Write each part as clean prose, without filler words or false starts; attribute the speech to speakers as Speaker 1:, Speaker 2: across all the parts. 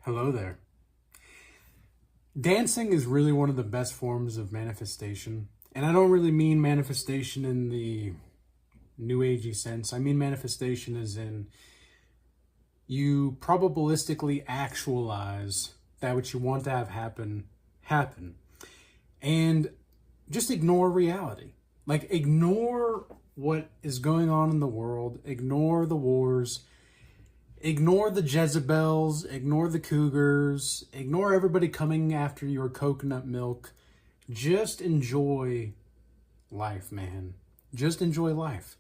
Speaker 1: Hello there. Dancing is really one of the best forms of manifestation. And I don't really mean manifestation in the new agey sense. I mean manifestation as in you probabilistically actualize that which you want to have happen. And just ignore reality. Like ignore what is going on in the world, ignore the wars, ignore the Jezebels, ignore the cougars, ignore everybody coming after your coconut milk. Just enjoy life, man. Just enjoy life.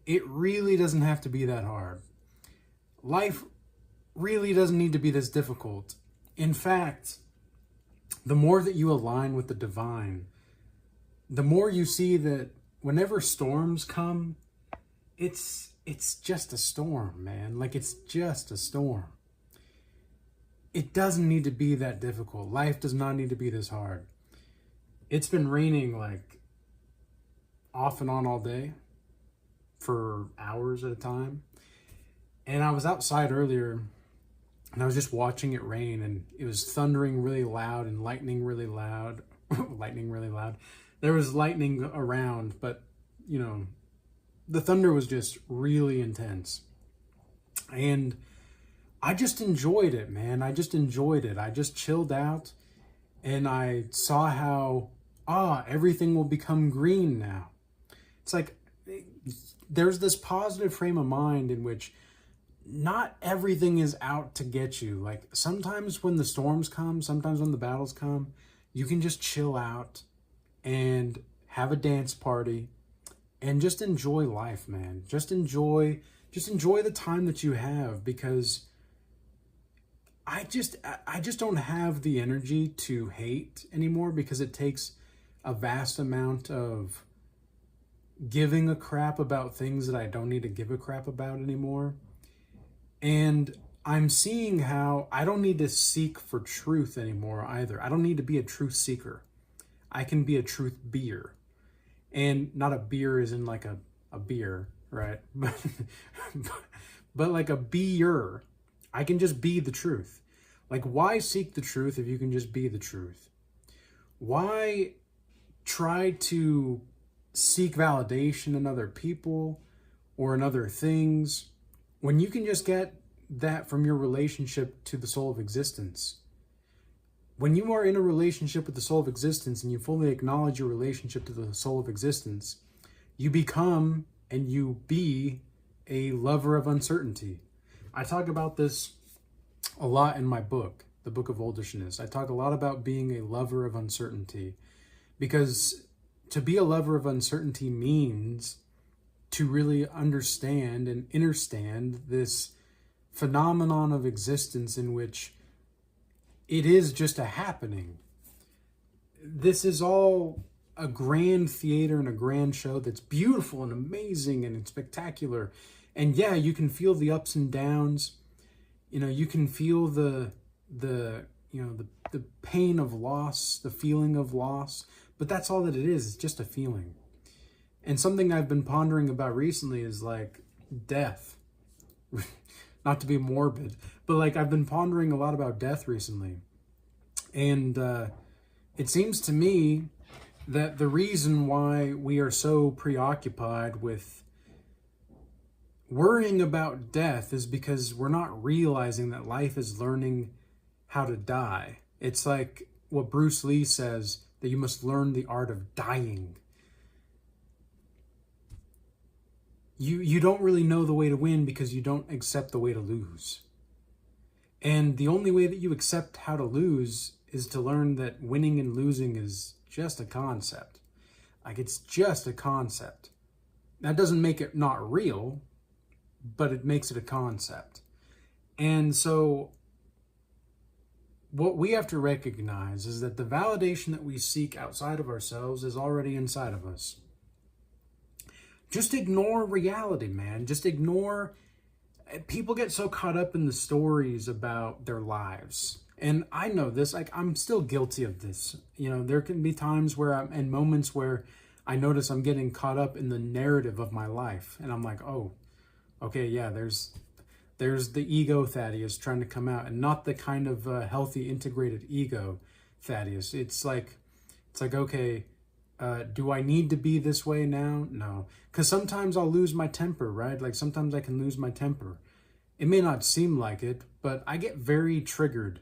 Speaker 1: It really doesn't have to be that hard. Life really doesn't need to be this difficult. In fact, the more that you align with the divine, the more you see that whenever storms come, it's just a storm, man. Like, it's just a storm. It doesn't need to be that difficult. Life does not need to be this hard. It's been raining like off and on all day for hours at a time. And I was outside earlier and I was just watching it rain, and it was thundering really loud and lightning really loud. Lightning really loud. There was lightning around, but the thunder was just really intense. And I just enjoyed it, man. I just enjoyed it. I just chilled out and I saw how, everything will become green now. It's like there's this positive frame of mind in which not everything is out to get you. Like sometimes when the storms come, sometimes when the battles come, you can just chill out and have a dance party and just enjoy life, man. Just enjoy the time that you have, because I just don't have the energy to hate anymore, because it takes a vast amount of giving a crap about things that I don't need to give a crap about anymore. And I'm seeing how I don't need to seek for truth anymore either. I don't need to be a truth seeker. I can be a truth beer. And not a beer as in like a beer, right? But like a beer. I can just be the truth. Like, why seek the truth if you can just be the truth? Why try to seek validation in other people or in other things when you can just get that from your relationship to the soul of existence? When you are in a relationship with the soul of existence and you fully acknowledge your relationship to the soul of existence, you become and you be a lover of uncertainty. I talk about this a lot in my book, the Book of Oldishness. I talk a lot about being a lover of uncertainty, because to be a lover of uncertainty means to really understand and understand this phenomenon of existence in which it is just a happening. This is all a grand theater and a grand show that's beautiful and amazing and spectacular. And yeah, you can feel the ups and downs. You can feel the pain of loss, the feeling of loss, but that's all that it is. It's just a feeling. And something I've been pondering about recently is like death. Not to be morbid, but like I've been pondering a lot about death recently. And it seems to me that the reason why we are so preoccupied with worrying about death is because we're not realizing that life is learning how to die. It's like what Bruce Lee says, that you must learn the art of dying. You don't really know the way to win because you don't accept the way to lose. And the only way that you accept how to lose is to learn that winning and losing is just a concept. Like, it's just a concept. That doesn't make it not real, but it makes it a concept. And so what we have to recognize is that the validation that we seek outside of ourselves is already inside of us. Just ignore reality, man. Just ignore. People get so caught up in the stories about their lives. And I know this, like, I'm still guilty of this. There can be times where and moments where I notice I'm getting caught up in the narrative of my life. And I'm like, oh, okay, yeah, there's There's the ego Thaddeus trying to come out, and not the kind of healthy, integrated ego Thaddeus. It's like, okay, do I need to be this way now? No. Because sometimes I'll lose my temper, right? Like sometimes I can lose my temper. It may not seem like it, but I get very triggered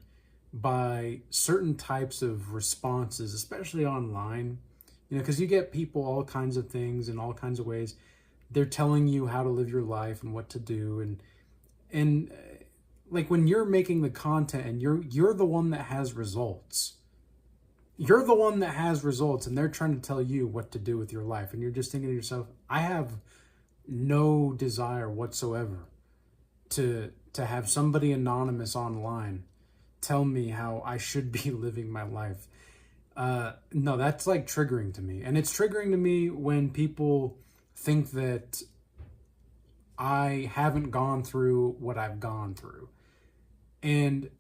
Speaker 1: by certain types of responses, especially online. Because you get people all kinds of things in all kinds of ways. They're telling you how to live your life and what to do. And like when you're making the content and you're the one that has results. You're the one that has results, and they're trying to tell you what to do with your life. And you're just thinking to yourself, I have no desire whatsoever to have somebody anonymous online tell me how I should be living my life. No, that's like triggering to me. And it's triggering to me when people think that I haven't gone through what I've gone through. And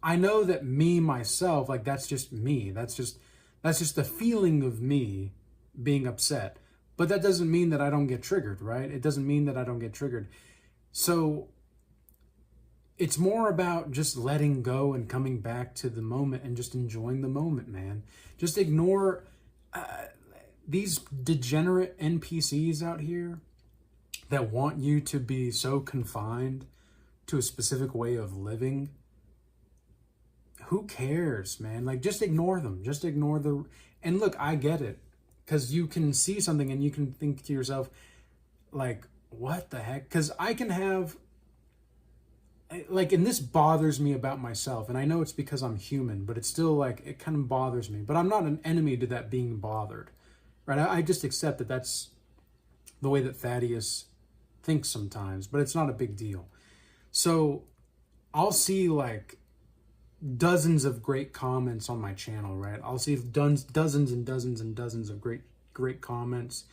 Speaker 1: I know that me, myself, like that's just me. That's just the feeling of me being upset. But that doesn't mean that I don't get triggered, right? It doesn't mean that I don't get triggered. So it's more about just letting go and coming back to the moment and just enjoying the moment, man. Just ignore these degenerate NPCs out here that want you to be so confined to a specific way of living. Who cares, man? Like, just ignore them. Just ignore the... And look, I get it. Because you can see something and you can think to yourself, like, what the heck? Because I can have... Like, and this bothers me about myself. And I know it's because I'm human, but it's still, like, it kind of bothers me. But I'm not an enemy to that being bothered. Right? I just accept that that's the way that Thaddeus thinks sometimes. But it's not a big deal. So, I'll see, like... dozens of great comments on my channel, right? I'll see dozens and dozens and dozens of great comments.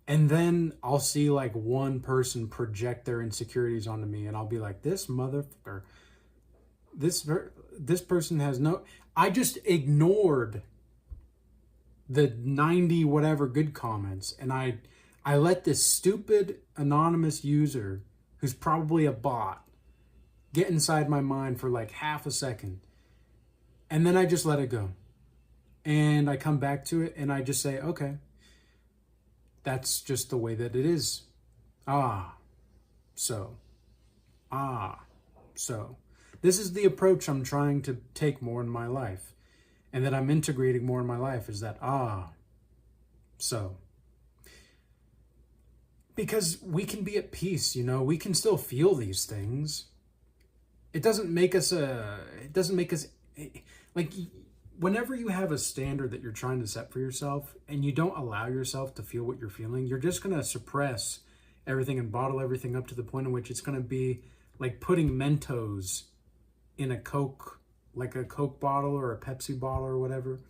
Speaker 1: And then I'll see like one person project their insecurities onto me, and I'll be like, this motherfucker, this person has no... I just ignored the 90 whatever good comments, and I let this stupid anonymous user, who's probably a bot, get inside my mind for like half a second. And then I just let it go. And I come back to it and I just say, okay, that's just the way that it is. So. This is the approach I'm trying to take more in my life. And that I'm integrating more in my life is that, so. Because we can be at peace, we can still feel these things. It doesn't make us like, whenever you have a standard that you're trying to set for yourself and you don't allow yourself to feel what you're feeling, you're just going to suppress everything and bottle everything up to the point in which it's going to be like putting Mentos in a Coke, like a Coke bottle or a Pepsi bottle or whatever.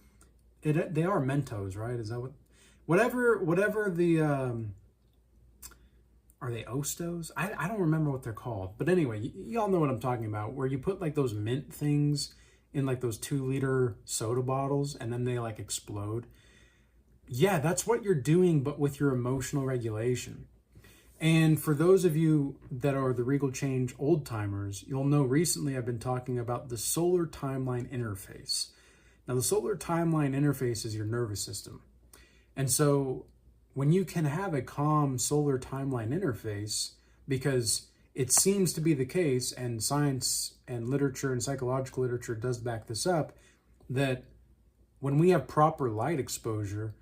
Speaker 1: They are Mentos, right? Is that whatever the, are they Ostos? I don't remember what they're called. But anyway, y'all know what I'm talking about. Where you put like those mint things in like those 2-liter soda bottles and then they like explode. Yeah, that's what you're doing, but with your emotional regulation. And for those of you that are the Regal Change old timers, you'll know recently I've been talking about the solar timeline interface. Now the solar timeline interface is your nervous system. And so when you can have a calm solar timeline interface, because it seems to be the case, and science and literature and psychological literature does back this up, that when we have proper light exposure,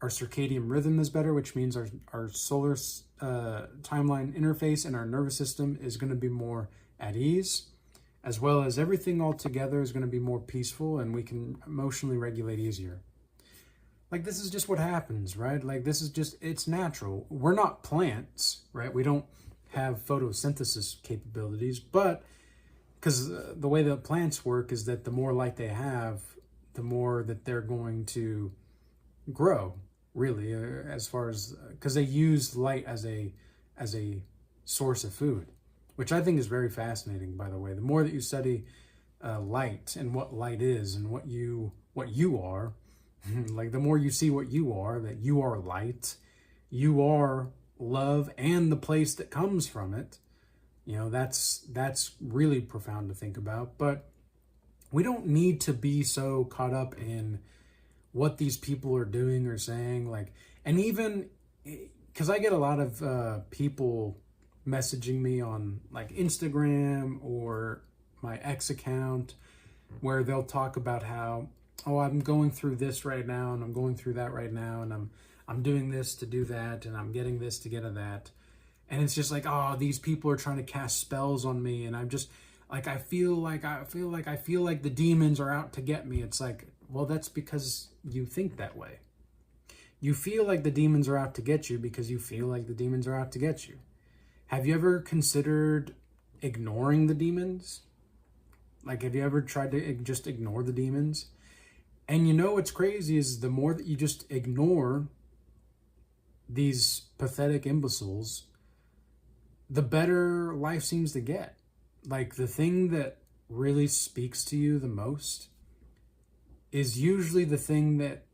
Speaker 1: our circadian rhythm is better, which means our solar timeline interface and our nervous system is going to be more at ease, as well as everything all together is going to be more peaceful, and we can emotionally regulate easier. Like, this is just what happens, right? Like, this is just, it's natural. We're not plants, right? We don't have photosynthesis capabilities, but because the way that plants work is that the more light they have, the more that they're going to grow, really, as far as, because they use light as a source of food, which I think is very fascinating, by the way. The more that you study light and what light is and what you are, like the more you see what you are, that you are light, you are love and the place that comes from it, You know, that's really profound to think about. But we don't need to be so caught up in what these people are doing or saying. Like, and even because I get a lot of people messaging me on like Instagram or my ex account, where they'll talk about how, oh, I'm going through this right now, and I'm going through that right now, and I'm doing this to do that, and I'm getting this to get to that. And it's just like, oh, these people are trying to cast spells on me, and I'm just like, I feel like the demons are out to get me. It's like, well, that's because you think that way. You feel like the demons are out to get you because you feel like the demons are out to get you. Have you ever considered ignoring the demons? Like, have you ever tried to just ignore the demons? And you know what's crazy is the more that you just ignore these pathetic imbeciles, the better life seems to get. Like, the thing that really speaks to you the most is usually the thing that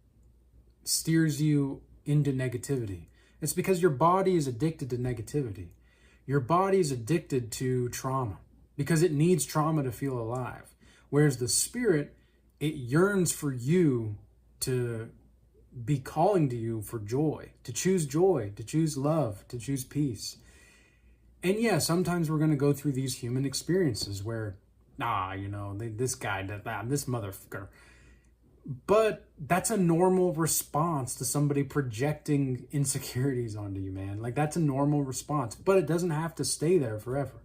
Speaker 1: steers you into negativity. It's because your body is addicted to negativity. Your body is addicted to trauma because it needs trauma to feel alive. Whereas the spirit, it yearns for you to be calling to you for joy, to choose love, to choose peace. And yeah, sometimes we're going to go through these human experiences where, this guy did that, this motherfucker. But that's a normal response to somebody projecting insecurities onto you, man. Like, that's a normal response, but it doesn't have to stay there forever.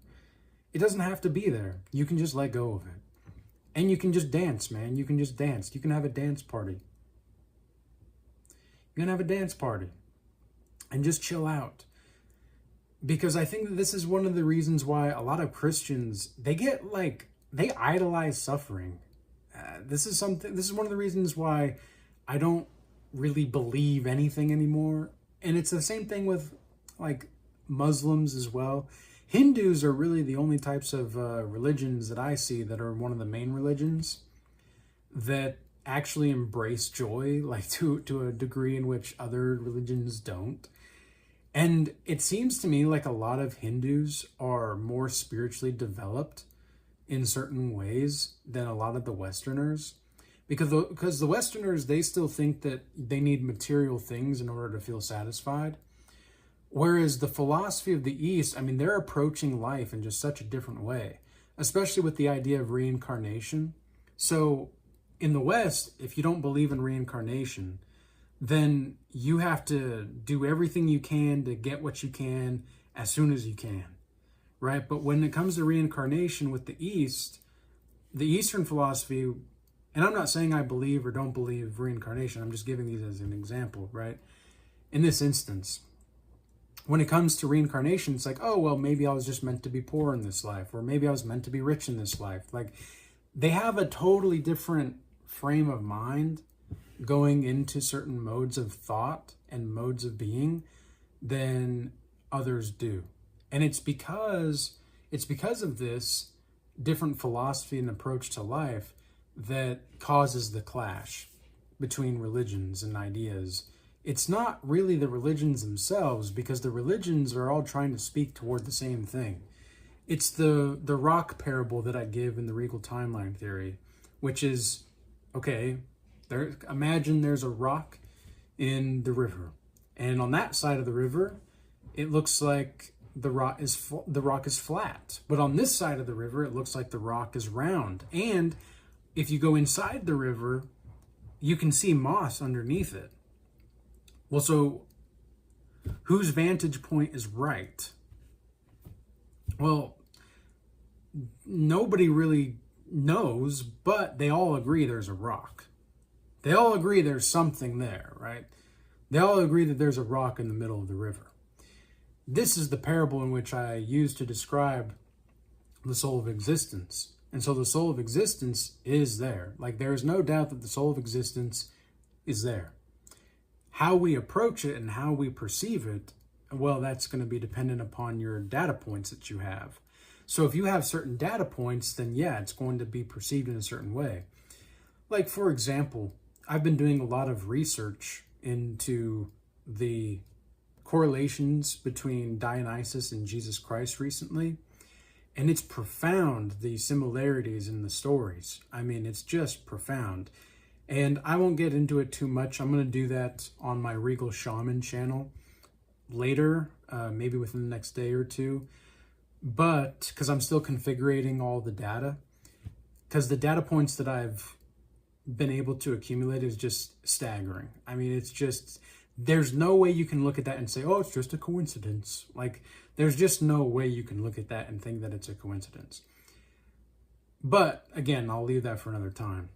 Speaker 1: It doesn't have to be there. You can just let go of it. And you can just dance, man. You can just dance. You can have a dance party. You can have a dance party and just chill out. Because I think that this is one of the reasons why a lot of Christians, they idolize suffering. This is one of the reasons why I don't really believe anything anymore. And it's the same thing with like Muslims as well. Hindus are really the only types of religions that I see that are one of the main religions that actually embrace joy, like to a degree in which other religions don't. And it seems to me like a lot of Hindus are more spiritually developed in certain ways than a lot of the Westerners. Because the Westerners, they still think that they need material things in order to feel satisfied. Whereas the philosophy of the East, I mean, they're approaching life in just such a different way, especially with the idea of reincarnation. So in the West, if you don't believe in reincarnation, then you have to do everything you can to get what you can as soon as you can, right? But when it comes to reincarnation with the East, the Eastern philosophy, and I'm not saying I believe or don't believe reincarnation, I'm just giving these as an example, right? In this instance, when it comes to reincarnation, it's like, oh, well, maybe I was just meant to be poor in this life, or maybe I was meant to be rich in this life. Like, they have a totally different frame of mind going into certain modes of thought and modes of being than others do. And it's because of this different philosophy and approach to life that causes the clash between religions and ideas. It's not really the religions themselves, because the religions are all trying to speak toward the same thing. It's the rock parable that I give in the Regal timeline theory, which is, okay, imagine there's a rock in the river, and on that side of the river, it looks like the rock is flat. But on this side of the river, it looks like the rock is round. And if you go inside the river, you can see moss underneath it. Well, so whose vantage point is right? Well, nobody really knows, but they all agree there's a rock. They all agree there's something there, right? They all agree that there's a rock in the middle of the river. This is the parable in which I use to describe the soul of existence. And so the soul of existence is there. Like, there is no doubt that the soul of existence is there. How we approach it and how we perceive it, well, that's going to be dependent upon your data points that you have. So if you have certain data points, then yeah, it's going to be perceived in a certain way. Like, for example, I've been doing a lot of research into the correlations between Dionysus and Jesus Christ recently. And it's profound, the similarities in the stories. I mean, it's just profound. And I won't get into it too much. I'm going to do that on my Regal Shaman channel later, maybe within the next day or two. But because I'm still configuring all the data, because the data points that I've been able to accumulate is just staggering. I mean, it's just, there's no way you can look at that and say, oh, it's just a coincidence. Like, there's just no way you can look at that and think that it's a coincidence. But again, I'll leave that for another time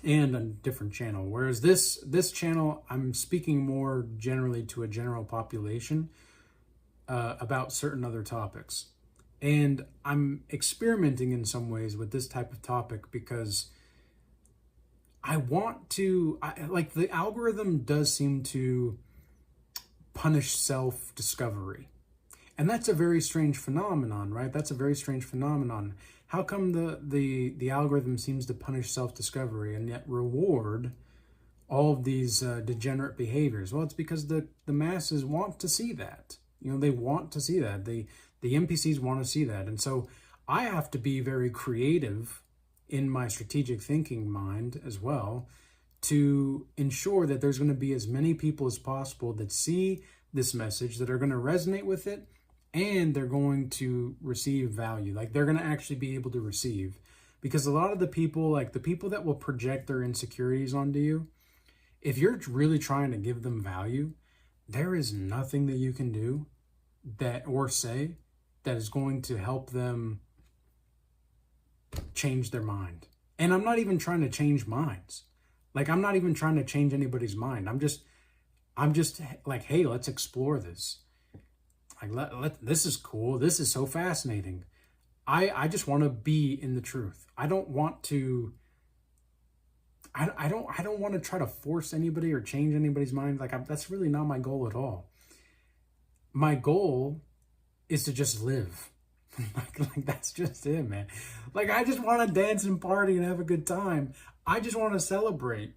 Speaker 1: and a different channel. Whereas this channel, I'm speaking more generally to a general population about certain other topics. And I'm experimenting in some ways with this type of topic because I want to, like, the algorithm does seem to punish self-discovery. And that's a very strange phenomenon, right? That's a very strange phenomenon. How come the algorithm seems to punish self-discovery and yet reward all of these degenerate behaviors? Well, it's because the masses want to see that. You know, they want to see that. The NPCs want to see that. And so I have to be very creative in my strategic thinking mind as well to ensure that there's going to be as many people as possible that see this message, that are going to resonate with it, and they're going to receive value. Like, they're going to actually be able to receive. Because a lot of the people, like the people that will project their insecurities onto you, if you're really trying to give them value, there is nothing that you can do that or say that is going to help them change their mind. And I'm not even trying to change minds. Like, I'm not even trying to change anybody's mind. I'm just like, hey, let's explore this. Like, this is cool. This is so fascinating. I just want to be in the truth. I don't want to try to force anybody or change anybody's mind. Like, that's really not my goal at all. My goal is to just live. like that's just it, man. Like, I just want to dance and party and have a good time. I just want to celebrate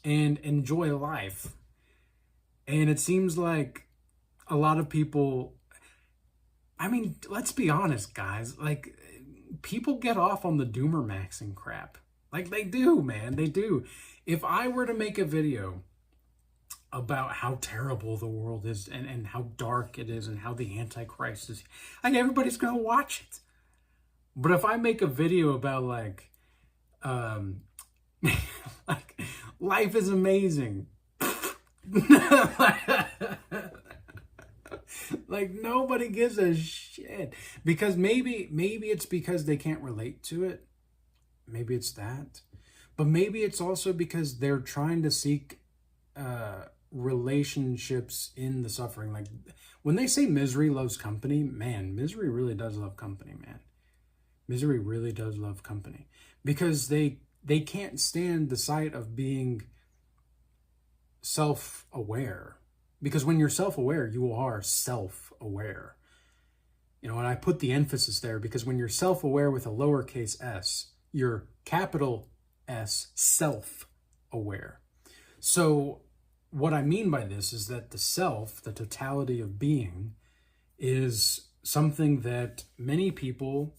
Speaker 1: and enjoy life. And it seems like a lot of people, I mean, let's be honest, guys. Like, people get off on the doomer maxing crap. Like, they do, man. They do. If I were to make a video about how terrible the world is and how dark it is and how the Antichrist is, like, everybody's going to watch it. But if I make a video about, like, like, life is amazing. Like, nobody gives a shit. Because maybe it's because they can't relate to it. Maybe it's that. But maybe it's also because they're trying to seek relationships in the suffering. Like, when they say misery loves company, man, misery really does love company, man. Misery really does love company. Because they can't stand the sight of being self-aware. Because when you're self-aware, you are self-aware. You know, and I put the emphasis there because when you're self-aware with a lowercase s, you're capital S, self-aware. So what I mean by this is that the self, the totality of being, is something that many people,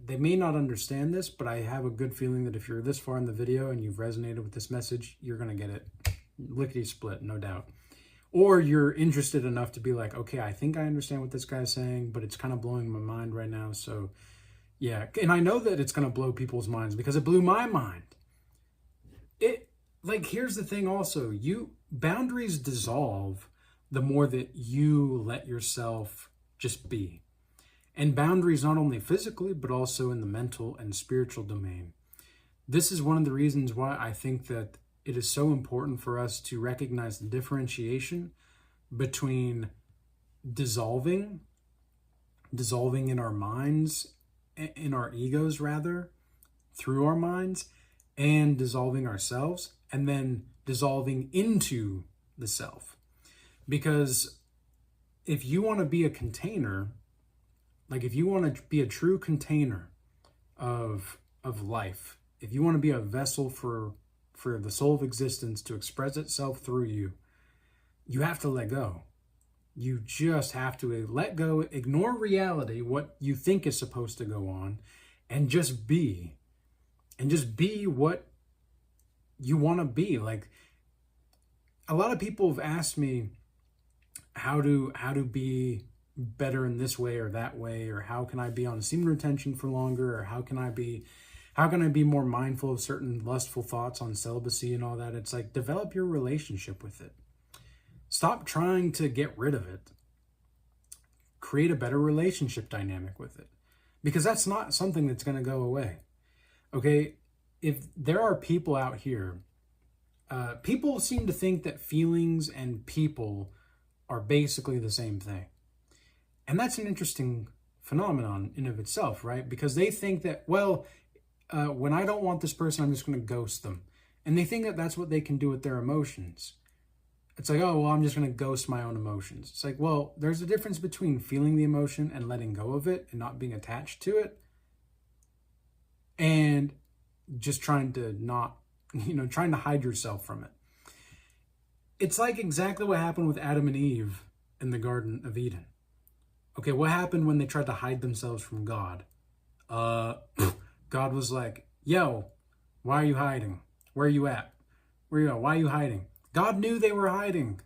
Speaker 1: they may not understand this, but I have a good feeling that if you're this far in the video and you've resonated with this message, you're going to get it lickety split, no doubt. Or you're interested enough to be like, okay, I think I understand what this guy's saying, but it's kind of blowing my mind right now. So yeah, and I know that it's going to blow people's minds because it blew my mind. Like, here's the thing also, boundaries dissolve the more that you let yourself just be. And boundaries not only physically, but also in the mental and spiritual domain. This is one of the reasons why I think that it is so important for us to recognize the differentiation between dissolving in our minds, in our egos rather, through our minds, and dissolving ourselves, and then dissolving into the self. Because if you want to be a container, like if you want to be a true container of life, if you want to be a vessel for the soul of existence to express itself through you, you have to let go. You just have to let go, ignore reality, what you think is supposed to go on, and just be. And just be what you want to be. Like, a lot of people have asked me how to be better in this way or that way, or how can I be on semen retention for longer, or how can I be more mindful of certain lustful thoughts on celibacy and all that. It's like, develop your relationship with it. Stop trying to get rid of it. Create a better relationship dynamic with it, because that's not something that's going to go away. Okay, if there are people out here, people seem to think that feelings and people are basically the same thing. And that's an interesting phenomenon in of itself, right? Because they think that, well, when I don't want this person, I'm just going to ghost them. And they think that that's what they can do with their emotions. It's like, oh, well, I'm just going to ghost my own emotions. It's like, well, there's a difference between feeling the emotion and letting go of it and not being attached to it, and just trying to trying to hide yourself from it. It's like exactly what happened with Adam and Eve in the Garden of Eden. Okay, what happened when they tried to hide themselves from God? God was like, yo, why are you hiding? Where are you at? Where are you at? Why are you hiding? God knew they were hiding.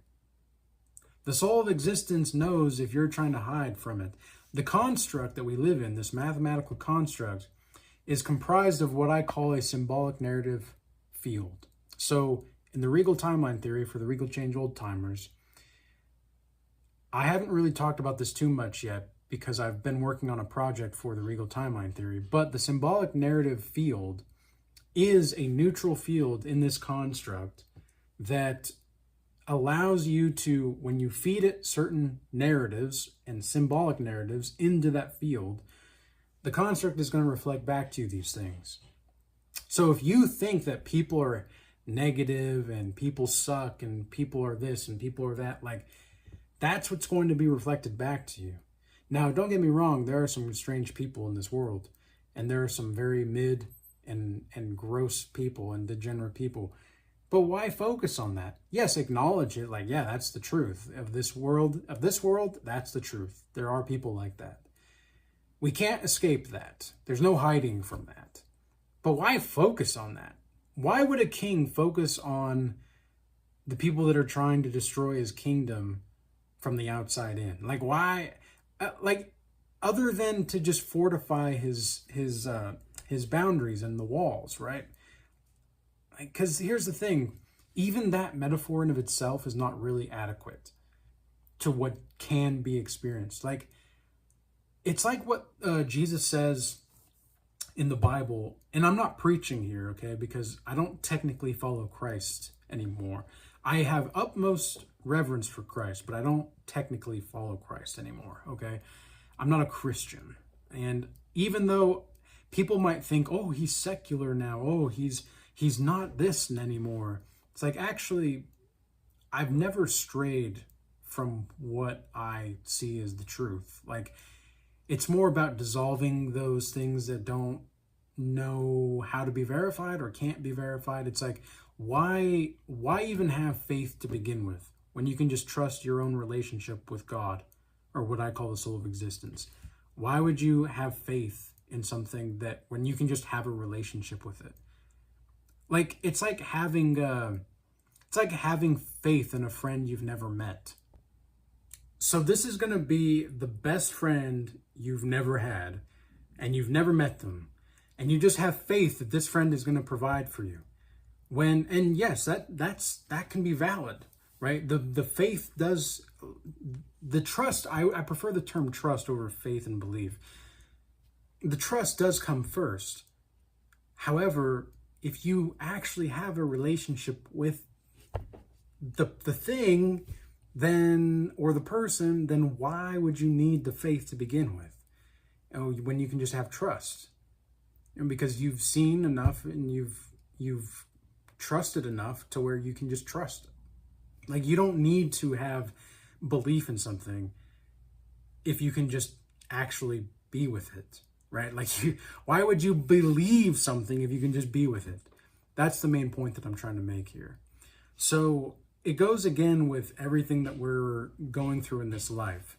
Speaker 1: The soul of existence knows if you're trying to hide from it. The construct that we live in, this mathematical construct, is comprised of what I call a symbolic narrative field. So in the Regal timeline theory, for the Regal Change old timers, I haven't really talked about this too much yet because I've been working on a project for the Regal timeline theory, but the symbolic narrative field is a neutral field in this construct that allows you to, when you feed it certain narratives and symbolic narratives into that field, the construct is going to reflect back to you these things. So if you think that people are negative and people suck and people are this and people are that, like, that's what's going to be reflected back to you. Now, don't get me wrong, there are some strange people in this world, and there are some very mid and gross people and degenerate people. But why focus on that? Yes, acknowledge it, like, yeah, that's the truth of this world. That's the truth. There are people like that. We can't escape that. There's no hiding from that. But why focus on that? Why would a king focus on the people that are trying to destroy his kingdom from the outside in? Like, why? Other than to just fortify his boundaries and the walls, right? Because here's the thing, even that metaphor in of itself is not really adequate to what can be experienced. Like, it's like what Jesus says in the Bible, and I'm not preaching here, okay, because I don't technically follow Christ anymore. I have utmost reverence for Christ, but I don't technically follow Christ anymore, okay? I'm not a Christian. And even though people might think, oh, he's secular now, oh, he's not this anymore. It's like, actually, I've never strayed from what I see as the truth. Like, it's more about dissolving those things that don't know how to be verified or can't be verified. It's like, why even have faith to begin with when you can just trust your own relationship with God, or what I call the soul of existence? Why would you have faith in something that when you can just have a relationship with it? Like, it's like having faith in a friend you've never met. So this is going to be the best friend you've never had, and you've never met them, and you just have faith that this friend is going to provide for you. And yes, that can be valid, right? The faith does, the trust, I prefer the term trust over faith and belief. The trust does come first. However, if you actually have a relationship with the thing, then, or the person, then why would you need the faith to begin with? When you can just have trust? And because you've seen enough and you've trusted enough to where you can just trust it. Like, you don't need to have belief in something if you can just actually be with it, right? Like, why would you believe something if you can just be with it? That's the main point that I'm trying to make here. So it goes again with everything that we're going through in this life.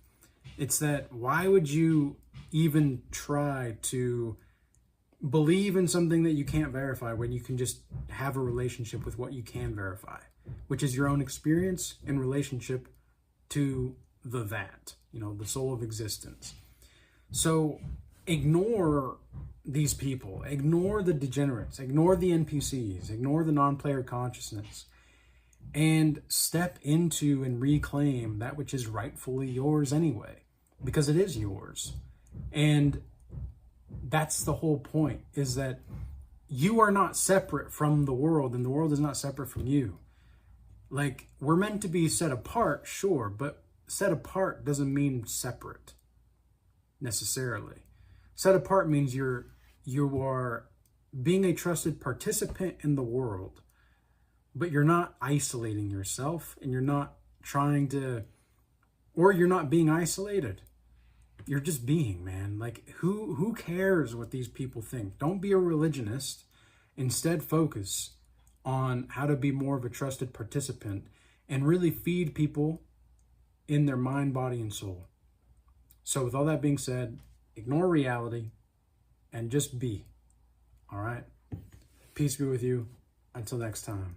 Speaker 1: It's that why would you even try to believe in something that you can't verify when you can just have a relationship with what you can verify, which is your own experience in relationship to the that, the soul of existence. So ignore these people, ignore the degenerates, ignore the NPCs, ignore the non-player consciousness, and step into and reclaim that which is rightfully yours anyway, because it is yours. And that's the whole point, is that you are not separate from the world, and the world is not separate from you. Like, we're meant to be set apart, sure, but set apart doesn't mean separate necessarily. Set apart means you are being a trusted participant in the world, but you're not isolating yourself, and you're not trying to, or you're not being isolated. You're just being, man. Like, who cares what these people think? Don't be a religionist. Instead, focus on how to be more of a trusted participant and really feed people in their mind, body, and soul. So with all that being said, ignore reality and just be. All right? Peace be with you. Until next time.